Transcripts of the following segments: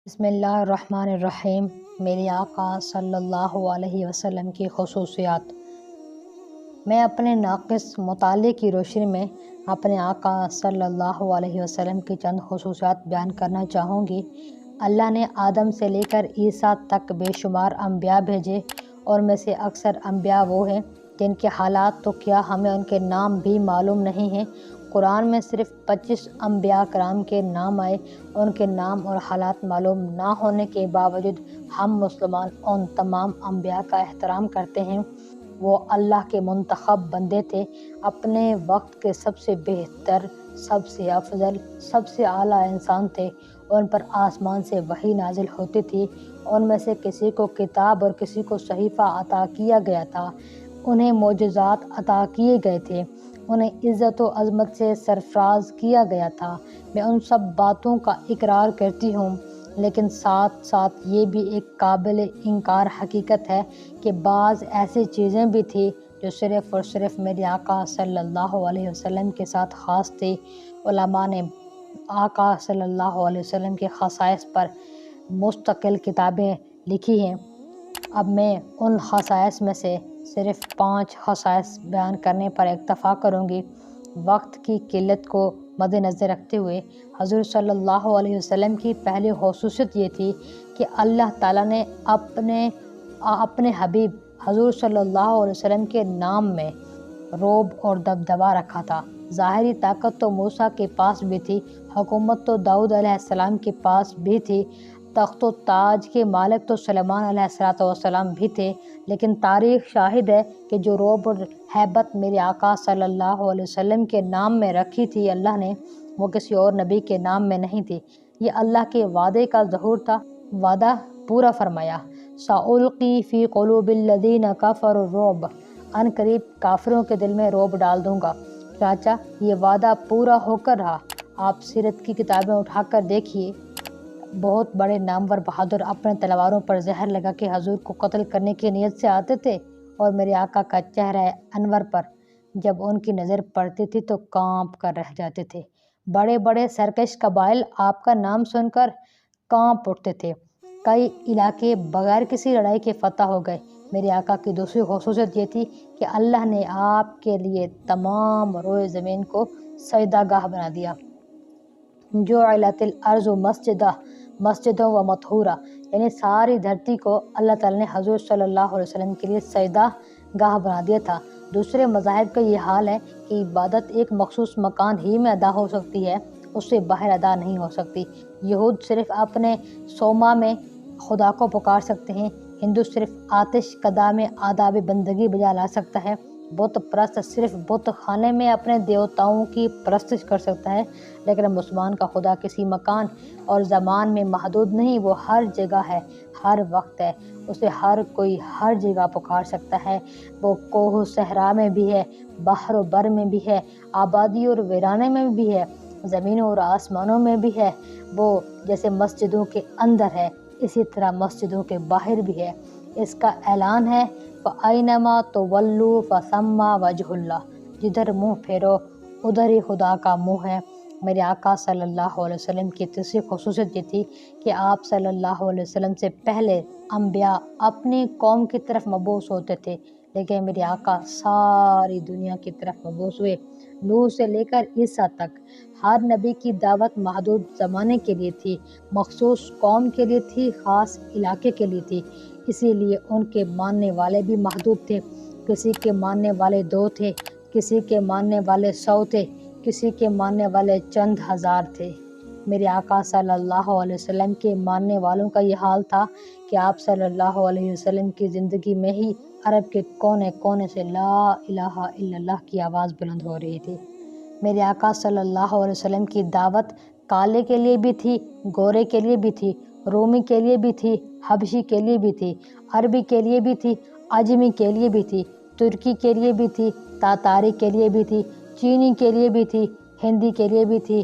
بسم اللہ الرحمن الرحیم۔ میرے آقا صلی اللہ علیہ وسلم کی خصوصیات۔ میں اپنے ناقص مطالعے کی روشنی میں اپنے آقا صلی اللہ علیہ وسلم کی چند خصوصیات بیان کرنا چاہوں گی۔ اللہ نے آدم سے لے کر عیسیٰ تک بے شمار انبیاء بھیجے، اور میں سے اکثر انبیاء وہ ہیں جن کے حالات تو کیا ہمیں ان کے نام بھی معلوم نہیں ہیں۔ قرآن میں صرف 25 انبیاء کرام کے نام آئے۔ ان کے نام اور حالات معلوم نہ ہونے کے باوجود ہم مسلمان ان تمام انبیاء کا احترام کرتے ہیں۔ وہ اللہ کے منتخب بندے تھے، اپنے وقت کے سب سے بہتر، سب سے افضل، سب سے اعلیٰ انسان تھے۔ ان پر آسمان سے وحی نازل ہوتی تھی۔ ان میں سے کسی کو کتاب اور کسی کو صحیفہ عطا کیا گیا تھا۔ انہیں معجزات عطا کیے گئے تھے۔ انہیں عزت و عظمت سے سرفراز کیا گیا تھا۔ میں ان سب باتوں کا اقرار کرتی ہوں، لیکن ساتھ ساتھ یہ بھی ایک قابل انکار حقیقت ہے کہ بعض ایسی چیزیں بھی تھیں جو صرف اور صرف میرے آقا صلی اللہ علیہ وسلم کے ساتھ خاص تھی۔ علماء نے آقا صلی اللہ علیہ وسلم کے خصائص پر مستقل کتابیں لکھی ہیں۔ اب میں ان خصائص میں سے صرف 5 خصائص بیان کرنے پر اکتفا کروں گی۔ وقت کی قلت کو مد نظر رکھتے ہوئے حضور صلی اللہ علیہ وسلم کی پہلی خصوصیت یہ تھی کہ اللہ تعالیٰ نے اپنے حبیب حضور صلی اللہ علیہ وسلم کے نام میں رعب اور دبدبہ رکھا تھا۔ ظاہری طاقت تو موسیٰ کے پاس بھی تھی، حکومت تو داؤد علیہ السلام کے پاس بھی تھی، تخت و تاج کے مالک تو سلیمان علیہ السلام بھی تھے، لیکن تاریخ شاہد ہے کہ جو رعب اور ہیبت میرے آقا صلی اللہ علیہ وسلم کے نام میں رکھی تھی اللہ نے، وہ کسی اور نبی کے نام میں نہیں تھی۔ یہ اللہ کے وعدے کا ظہور تھا۔ وعدہ پورا فرمایا، سَأُلْقِي فِي قُلُوبِ الَّذِينَ كَفَرُوا الرُّعْبَ، ان قریب کافروں کے دل میں رعب ڈال دوں گا۔ چاچا، یہ وعدہ پورا ہو کر رہا۔ آپ سیرت کی کتابیں اٹھا کر دیکھیے، بہت بڑے نامور بہادر اپنے تلواروں پر زہر لگا کے حضور کو قتل کرنے کی نیت سے آتے تھے، اور میرے آقا کا چہرہ انور پر جب ان کی نظر پڑتی تھی تو کانپ کر رہ جاتے تھے۔ بڑے بڑے سرکش قبائل آپ کا نام سن کر کانپ اٹھتے تھے۔ کئی علاقے بغیر کسی لڑائی کے فتح ہو گئے۔ میرے آقا کی دوسری خصوصیت یہ تھی کہ اللہ نے آپ کے لیے تمام روئے زمین کو سجدہ گاہ بنا دیا۔ جُعِلَتِ الْأَرْضُ مسجدًا ومطہورا، یعنی ساری دھرتی کو اللہ تعالیٰ نے حضور صلی اللہ علیہ وسلم کے لیے سجدہ گاہ بنا دیا تھا۔ دوسرے مذاہب کا یہ حال ہے کہ عبادت ایک مخصوص مکان ہی میں ادا ہو سکتی ہے، اس سے باہر ادا نہیں ہو سکتی۔ یہود صرف اپنے صومعہ میں خدا کو پکار سکتے ہیں، ہندو صرف آتش کدہ میں آداب بندگی بجا لا سکتا ہے، بت پرست صرف بت خانے میں اپنے دیوتاؤں کی پرستش کر سکتا ہے، لیکن مسلمان کا خدا کسی مکان اور زمان میں محدود نہیں، وہ ہر جگہ ہے، ہر وقت ہے، اسے ہر کوئی ہر جگہ پکار سکتا ہے۔ وہ کوہ و صحرا میں بھی ہے، بحر و بر میں بھی ہے، آبادی اور ویرانے میں بھی ہے، زمینوں اور آسمانوں میں بھی ہے۔ وہ جیسے مسجدوں کے اندر ہے، اسی طرح مسجدوں کے باہر بھی ہے۔ اس کا اعلان ہے، فَأَيْنَمَا تُوَلُّوا فَثَمَّ وَجْهُ اللَّهِ، جدھر منہ پھیرو ادھر ہی خدا کا منہ ہے۔ میرے آقا صلی اللہ علیہ وسلم کی تیسری خصوصیت یہ تھی کہ آپ صلی اللہ علیہ وسلم سے پہلے انبیاء اپنی قوم کی طرف مبعوث ہوتے تھے، لیکن میرے آقا ساری دنیا کی طرف مبعوث ہوئے۔ نوح سے لے کر عیسیٰ تک ہر نبی کی دعوت محدود زمانے کے لیے تھی، مخصوص قوم کے لیے تھی، خاص علاقے کے لیے تھی، اسی لیے ان کے ماننے والے بھی محدود تھے۔ کسی کے ماننے والے 2 تھے، کسی کے ماننے والے 100 تھے، کسی کے ماننے والے چند ہزار تھے۔ میرے آقا صلی اللہ علیہ وسلم کے ماننے والوں کا یہ حال تھا کہ آپ صلی اللہ علیہ وسلم کی زندگی میں ہی عرب کے کونے کونے سے لا الہ الا اللہ کی آواز بلند ہو رہی تھی۔ میرے آقا صلی اللہ علیہ وسلم کی دعوت کالے کے لیے بھی تھی، گورے کے لیے بھی تھی، رومی کے لیے بھی تھی، حبشی کے لیے بھی تھی، عربی کے لیے بھی تھی، عجمی کے لیے بھی تھی، ترکی کے لیے بھی تھی، تاتاری کے لیے بھی تھی، چینی کے لیے بھی تھی، ہندی کے لیے بھی تھی۔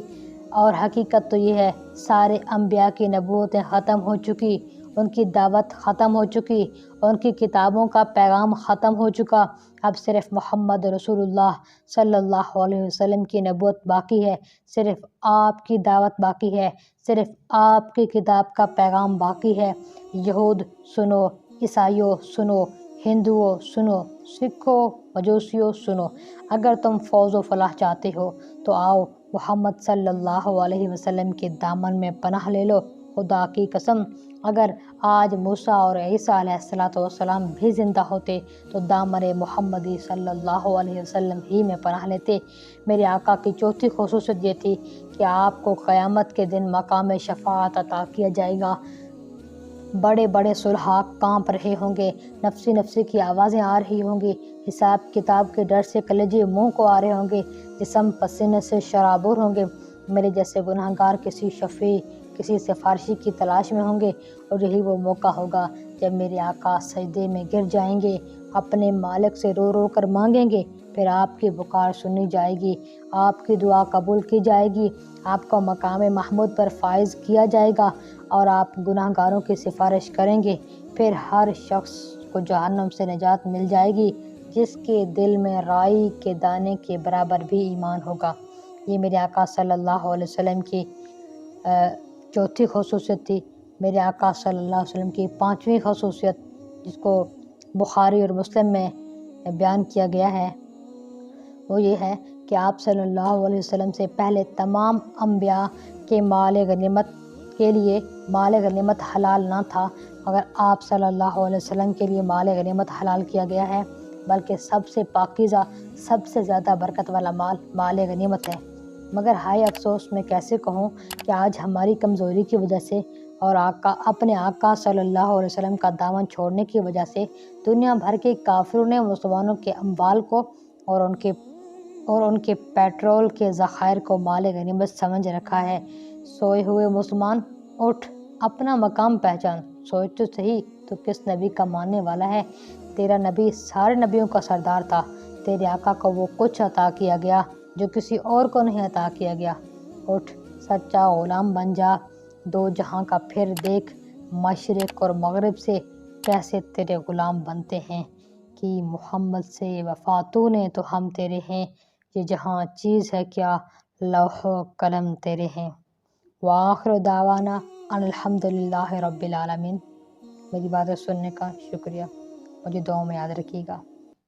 اور حقیقت تو یہ ہے، سارے انبیاء کی نبوتیں ختم ہو چکی، ان کی دعوت ختم ہو چکی، ان کی کتابوں کا پیغام ختم ہو چکا۔ اب صرف محمد رسول اللہ صلی اللہ علیہ وسلم کی نبوت باقی ہے، صرف آپ کی دعوت باقی ہے، صرف آپ کی کتاب کا پیغام باقی ہے۔ یہود سنو، عیسائیوں سنو، ہندوؤں سنو، سکھوں مجوسیوں سنو، اگر تم فوز و فلاح چاہتے ہو تو آؤ محمد صلی اللہ علیہ وسلم کے دامن میں پناہ لے لو۔ خدا کی قسم، اگر آج موسیٰ اور عیسیٰ علیہ السلام بھی زندہ ہوتے تو دامن محمدی صلی اللہ علیہ وسلم ہی میں پناہ لیتے۔ میرے آقا کی چوتھی خصوصیت یہ تھی کہ آپ کو قیامت کے دن مقام شفاعت عطا کیا جائے گا۔ بڑے بڑے صلحاء کانپ رہے ہوں گے، نفسی نفسی کی آوازیں آ رہی ہوں گی، حساب کتاب کے ڈر سے کلیجے منہ کو آ رہے ہوں گے، جسم پسینے سے شرابور ہوں گے۔ میرے جیسے گناہگار کسی شفیع، کسی سفارشی کی تلاش میں ہوں گے، اور یہی وہ موقع ہوگا جب میرے آقا سجدے میں گر جائیں گے، اپنے مالک سے رو رو کر مانگیں گے، پھر آپ کی پکار سنی جائے گی، آپ کی دعا قبول کی جائے گی، آپ کو مقام محمود پر فائز کیا جائے گا، اور آپ گناہگاروں کی سفارش کریں گے۔ پھر ہر شخص کو جہنم سے نجات مل جائے گی جس کے دل میں رائی کے دانے کے برابر بھی ایمان ہوگا۔ یہ میرے آقا صلی اللہ علیہ وسلم کی چوتھی خصوصیت تھی۔ میرے آقا صلی اللہ علیہ وسلم کی پانچویں خصوصیت، جس کو بخاری اور مسلم میں بیان کیا گیا ہے، وہ یہ ہے کہ آپ صلی اللہ علیہ وسلم سے پہلے تمام انبیاء کے مال غنیمت کے لیے مال غنیمت حلال نہ تھا، مگر آپ صلی اللہ علیہ وسلم کے لیے مال غنیمت حلال کیا گیا ہے، بلکہ سب سے پاکیزہ، سب سے زیادہ برکت والا مال غنیمت ہے۔ مگر ہائے افسوس، میں کیسے کہوں کہ آج ہماری کمزوری کی وجہ سے اور اپنے آقا صلی اللہ علیہ وسلم کا دامن چھوڑنے کی وجہ سے دنیا بھر کے کافروں نے مسلمانوں کے اموال کو اور ان کے پیٹرول کے ذخائر کو مال غنیمت سمجھ رکھا ہے۔ سوئے ہوئے مسلمان، اٹھ، اپنا مقام پہچان، سوچ تو صحیح تو کس نبی کا ماننے والا ہے؟ تیرا نبی سارے نبیوں کا سردار تھا، تیرے آقا کو وہ کچھ عطا کیا گیا جو کسی اور کو نہیں عطا کیا گیا۔ اٹھ، سچا غلام بن جا، دو جہاں کا پھر دیکھ، مشرق اور مغرب سے کیسے تیرے غلام بنتے ہیں، کہ محمد سے وفا تو نے تو ہم تیرے ہیں، یہ جہاں چیز ہے کیا، لوح و قلم تیرے ہیں۔ وآخر دعوانا ان الحمدللہ رب العالمین۔ میری باتیں سننے کا شکریہ، مجھے دعاؤں میں یاد رکھیے گا۔